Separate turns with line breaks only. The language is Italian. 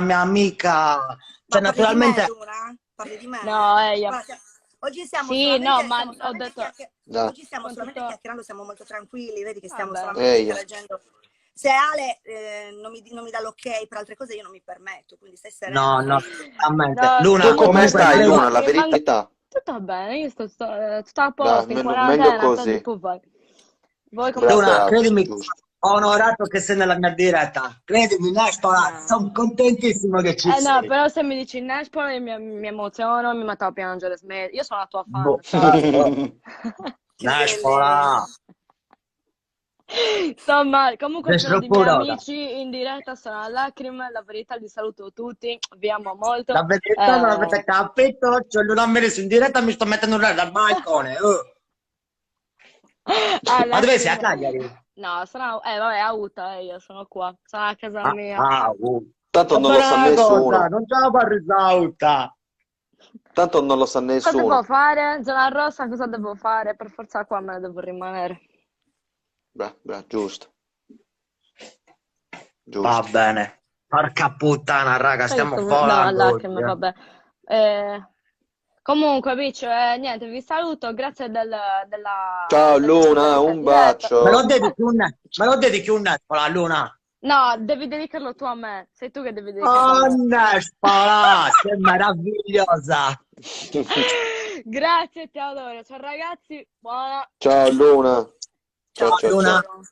mia amica,
Ma
cioè
parli di me,
naturalmente
Luna? Parli di me?
No,
Guarda, oggi stiamo
sì, no,
solamente,
ma
stiamo
ho
solamente
detto,
Dai.
oggi stiamo
con
solamente
tutto,
chiacchierando, siamo molto tranquilli, vedi che stiamo
vabbè.
solamente
Eia.
interagendo. Se Ale non mi dà l'ok per altre cose, io non mi permetto, quindi stai serena.
no, no, assolutamente.
No,
Tu
Luna,
come
comunque
comunque
stai,
credi,
Luna?
speriamo,
La verità.
tutto bene, io sto tutto a
Dai,
posto, in
meglio
quarantena, cosa si
così.
può fare? Voi come
Bravo,
Luna,
state?
bravo,
credimi,
giusto.
ho onorato che sei nella mia diretta. Credimi, Nestora,
No.
sono contentissimo che ci
No,
sei.
però se mi dici Nashville io mi emoziono, mi metto a piangere, io sono la tua fan,
Boh,
sai?
Che
Nestora,
bellezza.
Insomma, comunque spero di miei
desropurata.
amici in diretta sono a lacrime, la verità li saluto tutti, vi amo molto.
La verità non avete capito, cioè Luna Melis in diretta mi sto mettendo dal balcone. Ma dove sei? A
Lacrime.
Cagliari?
No, sono, vabbè, a Utah, io sono qua, sono a casa
Ah,
mia.
ah,
Tanto
Ma
non lo
fare
sa
una cosa,
nessuno.
non ce la fare risauta.
Tanto non lo sa
Cosa devo
nessuno.
fare? Zona rossa, cosa devo fare? Per forza qua me ne devo rimanere.
Beh, beh, giusto,
Va
giusto.
bene. Porca puttana, raga,
Sai che
stiamo
sto... No,
volando oggi.
lacrime, vabbè. Eh, comunque, Bic, niente, vi saluto, grazie
Ciao Luna,
dell'intervista in
un
diretta.
bacio.
Me lo dedichi un attimo, la Luna.
No, devi dedicarlo tu a me, sei tu che devi dedicarlo a
Oh,
me.
Nespola, sei meravigliosa.
Grazie, Teodoro. Ciao ragazzi, buona.
Ciao Luna. Ciao
Ciao
ciao ciao.
Luna.
tesoro.